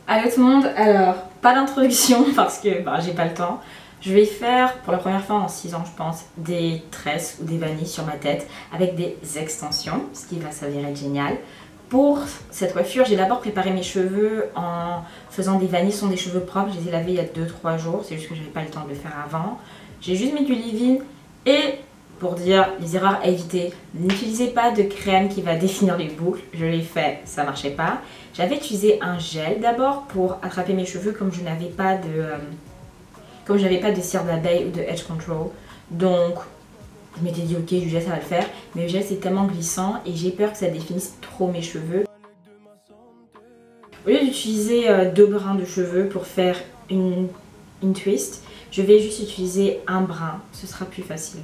Allô tout le monde, alors pas d'introduction parce que j'ai pas le temps. Je vais faire pour la première fois en 6 ans je pense des tresses ou des vanilles sur ma tête avec des extensions, ce qui va s'avérer être génial. Pour cette coiffure, j'ai d'abord préparé mes cheveux en faisant des vanilles, ce sont des cheveux propres, je les ai lavés il y a 2-3 jours, c'est juste que j'avais pas le temps de le faire avant. J'ai juste mis du leave-in et pour dire les erreurs à éviter, n'utilisez pas de crème qui va définir les boucles, je l'ai fait, ça marchait pas. J'avais utilisé un gel d'abord pour attraper mes cheveux comme je n'avais pas de cire d'abeille ou de edge control. Donc je m'étais dit ok, du gel ça va le faire, mais le gel c'est tellement glissant et j'ai peur que ça définisse trop mes cheveux. Au lieu d'utiliser 2 brins de cheveux pour faire une twist, je vais juste utiliser un brin, ce sera plus facile.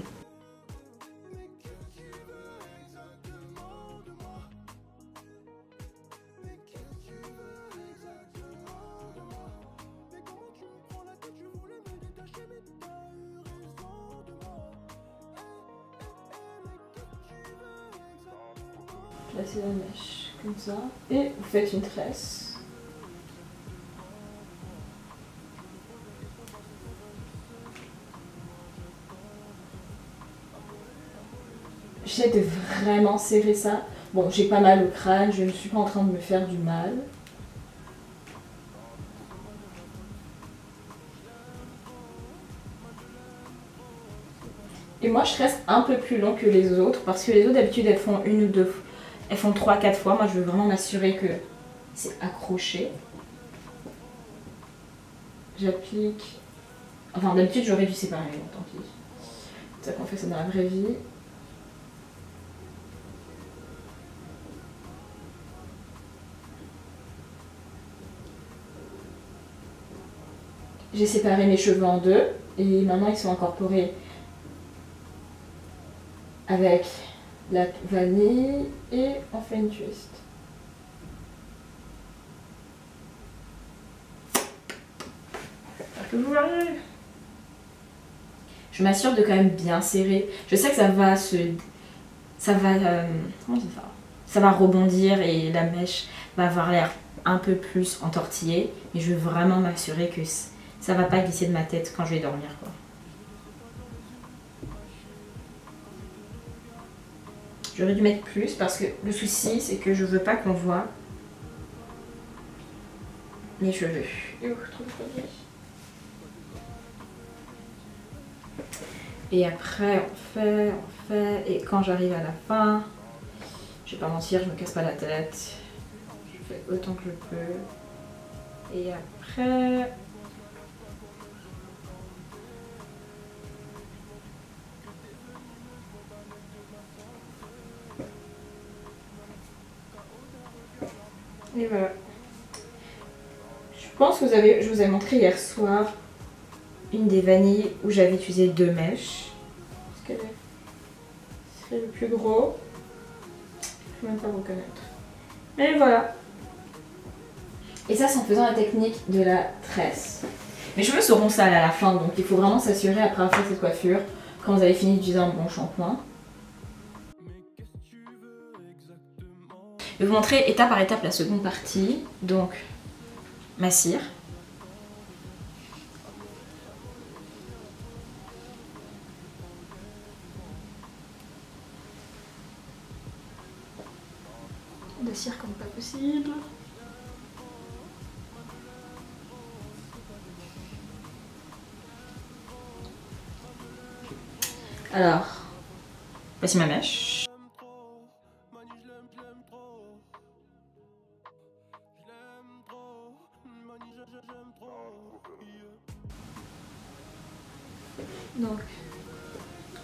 Placez la mèche comme ça et vous faites une tresse. J'essaie de vraiment serrer ça. Bon, j'ai pas mal au crâne, je ne suis pas en train de me faire du mal. Et moi je reste un peu plus long que les autres parce que les autres d'habitude elles font une ou deux, elles font 3-4 fois. Moi je veux vraiment m'assurer que c'est accroché. J'applique, enfin d'habitude j'aurais dû séparer, mais bon tant pis. C'est ça qu'on fait ça dans la vraie vie. J'ai séparé mes cheveux en deux et maintenant ils sont incorporés avec la vanille et on fait une twist. J'espère que vous voyez. Je m'assure de quand même bien serrer. Je sais que ça va comment dire ça? Ça va rebondir et la mèche va avoir l'air un peu plus entortillée, mais je veux vraiment m'assurer que ça va pas glisser de ma tête quand je vais dormir quoi. J'aurais dû mettre plus parce que le souci c'est que je veux pas qu'on voit mes cheveux. Et après on fait, et quand j'arrive à la fin, je vais pas mentir, je me casse pas la tête. Je fais autant que je peux. Et après... Et voilà. Je pense que je vous ai montré hier soir une des vanilles où j'avais utilisé 2 mèches. Parce que c'est le plus gros. Je ne peux même pas reconnaître. Mais voilà. Et ça c'est en faisant la technique de la tresse. Mes cheveux seront sales à la fin, donc il faut vraiment s'assurer après avoir fait cette coiffure, quand vous avez fini d'utiliser un bon shampoing. Je vais vous montrer étape par étape la seconde partie. Donc, ma cire. La cire comme pas possible. Alors, voici ma mèche. Donc,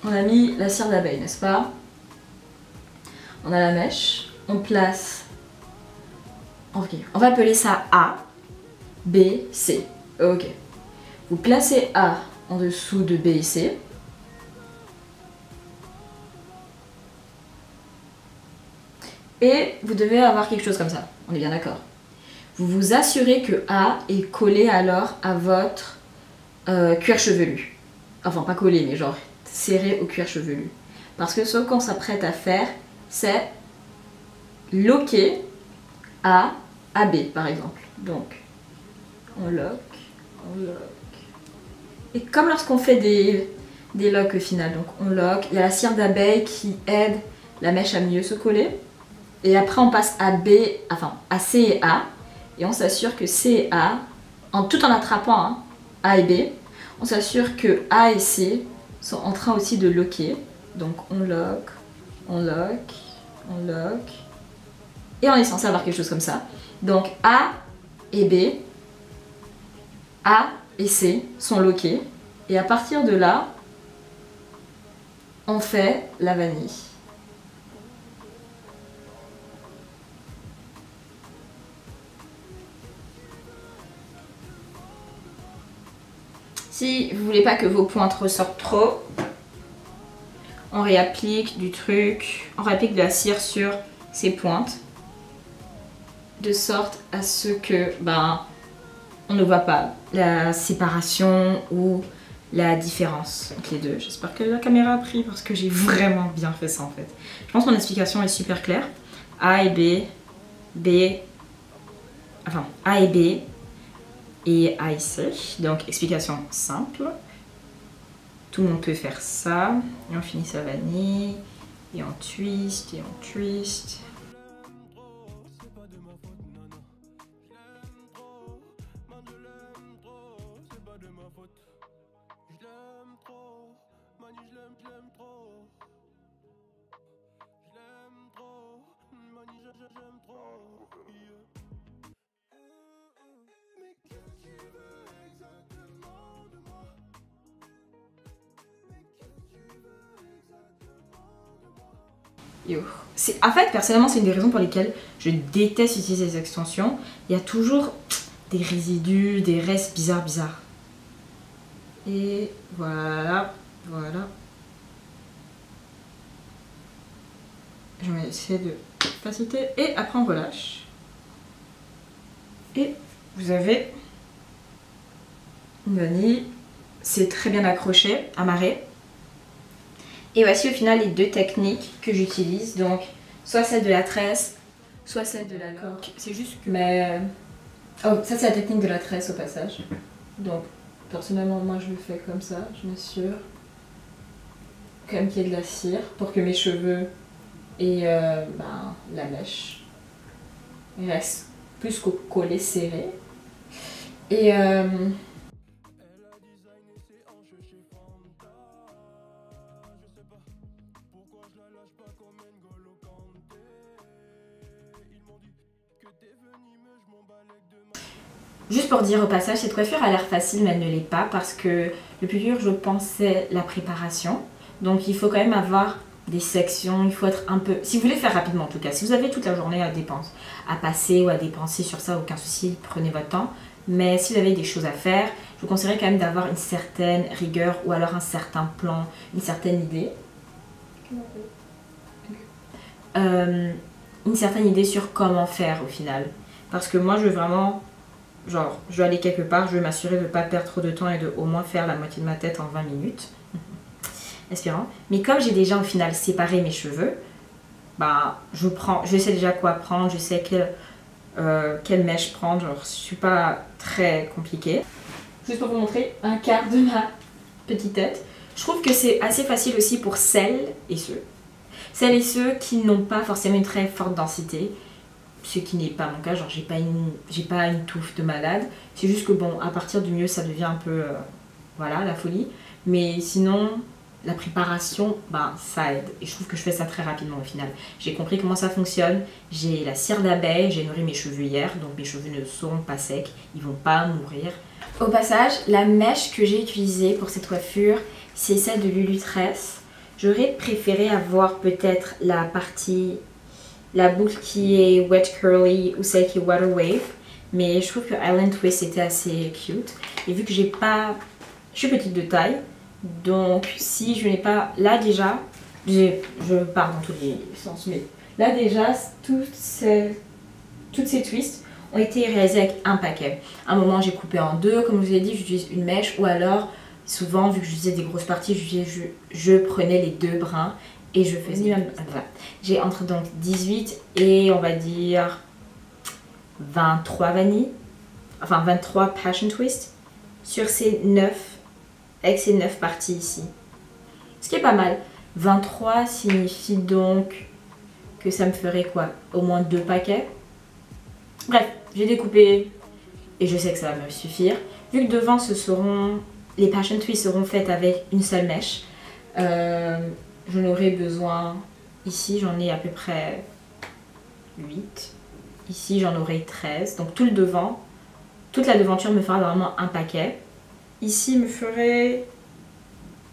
on a mis la cire d'abeille, n'est-ce pas? On a la mèche, on place... Ok, on va appeler ça A, B, C. Ok. Vous placez A en dessous de B et C. Et vous devez avoir quelque chose comme ça, on est bien d'accord. Vous vous assurez que A est collé alors à votre cuir chevelu. Enfin pas collé, mais genre serré au cuir chevelu. Parce que ce qu'on s'apprête à faire, c'est loquer A à B par exemple. Donc on lock, on lock. Et comme lorsqu'on fait des locks au final, donc on lock, il y a la cire d'abeille qui aide la mèche à mieux se coller. Et après on passe à B, enfin à C et A, et on s'assure que C et A, tout en attrapant hein, A et B, on s'assure que A et C sont en train aussi de locker. Donc on lock, on lock, on lock, et on est censé avoir quelque chose comme ça. Donc A et B, A et C sont lockés, et à partir de là, on fait la vanille. Si vous voulez pas que vos pointes ressortent trop, on réapplique du truc, on réapplique de la cire sur ces pointes, de sorte à ce que on ne voit pas la séparation ou la différence entre les deux. J'espère que la caméra a pris parce que j'ai vraiment bien fait ça en fait. Je pense que mon explication est super claire. A et B, enfin A et B et A et C. Donc explication simple. Tout le monde peut faire ça. Et on finit sa vanille. Et on twist, et on twist. En fait, personnellement, c'est une des raisons pour lesquelles je déteste utiliser ces extensions. Il y a toujours des résidus, des restes bizarres. Et voilà, voilà. Je vais essayer de faciliter. Et après, on relâche. Et vous avez une vanille. C'est très bien accroché, amarré. Et voici au final les deux techniques que j'utilise. Donc, soit celle de la tresse, soit celle de la coque. C'est juste que... Mais... Oh, ça c'est la technique de la tresse au passage. Donc, personnellement, moi je le fais comme ça. Je m'assure quand même qu'il y ait de la cire pour que mes cheveux et la mèche restent plus qu'au collet serré. Et... Juste pour dire au passage, cette coiffure a l'air facile mais elle ne l'est pas parce que le plus dur je pense c'est la préparation. Donc il faut quand même avoir des sections, il faut être un peu... Si vous voulez faire rapidement en tout cas, si vous avez toute la journée à passer ou à dépenser sur ça, aucun souci, prenez votre temps. Mais si vous avez des choses à faire, je vous conseillerais quand même d'avoir une certaine rigueur ou alors un certain plan, une certaine idée. Une certaine idée sur comment faire au final. Parce que moi je veux vraiment... Genre, je veux aller quelque part, je veux m'assurer de ne pas perdre trop de temps et de au moins faire la moitié de ma tête en 20 minutes. Espérant. Mais comme j'ai déjà au final séparé mes cheveux, je sais déjà quoi prendre, je sais quelle mèche prendre, genre je suis pas très compliquée. Juste pour vous montrer un quart de ma petite tête. Je trouve que c'est assez facile aussi pour celles et ceux qui n'ont pas forcément une très forte densité. Ce qui n'est pas mon cas, genre j'ai pas une touffe de malade. C'est juste que bon, à partir du milieu ça devient un peu, voilà, la folie. Mais sinon, la préparation, ça aide. Et je trouve que je fais ça très rapidement au final. J'ai compris comment ça fonctionne. J'ai la cire d'abeille, j'ai nourri mes cheveux hier. Donc mes cheveux ne seront pas secs, ils vont pas mourir. Au passage, la mèche que j'ai utilisée pour cette coiffure, c'est celle de Lulu Tress. J'aurais préféré avoir peut-être la boucle qui est wet curly ou celle qui est water wave, mais je trouve que Island Twist était assez cute. Et vu que je suis petite de taille, donc si je n'ai pas, là déjà, je pars dans tous les sens, mais là déjà, toutes ces twists ont été réalisés avec un paquet. À un moment j'ai coupé en deux, comme je vous ai dit, j'utilise une mèche, ou alors souvent vu que j'utilisais des grosses parties, je prenais les deux brins. Et je faisais même... Voilà. J'ai entre donc 18 et on va dire 23 vanilles. enfin 23 passion twists sur ces 9, avec ces 9 parties ici. Ce qui est pas mal. 23 signifie donc que ça me ferait quoi? Au moins 2 paquets. Bref, j'ai découpé et je sais que ça va me suffire. Vu que devant les passion twists seront faites avec une seule mèche, j'en aurai besoin, ici j'en ai à peu près 8, ici j'en aurai 13, donc tout le devant, toute la devanture me fera vraiment un paquet. Ici me ferait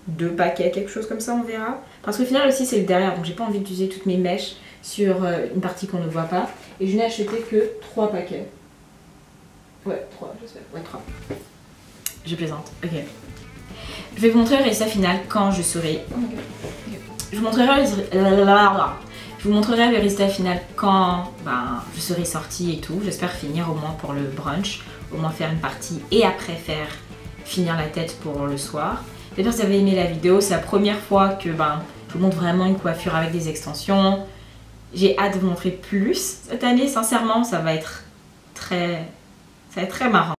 2 paquets, quelque chose comme ça, on verra. Parce qu'au final aussi c'est le derrière, donc j'ai pas envie d'utiliser toutes mes mèches sur une partie qu'on ne voit pas. Et je n'ai acheté que 3 paquets. Ouais, 3, j'espère. Ouais, 3. Je plaisante, ok. Je vais vous montrer le résultat final quand je serai... Je vous montrerai le résultat final quand je serai sortie et tout. J'espère finir au moins pour le brunch, au moins faire une partie et après finir la tête pour le soir. J'espère que vous avez aimé la vidéo. C'est la première fois que je vous montre vraiment une coiffure avec des extensions. J'ai hâte de vous montrer plus cette année. Sincèrement, ça va être très marrant.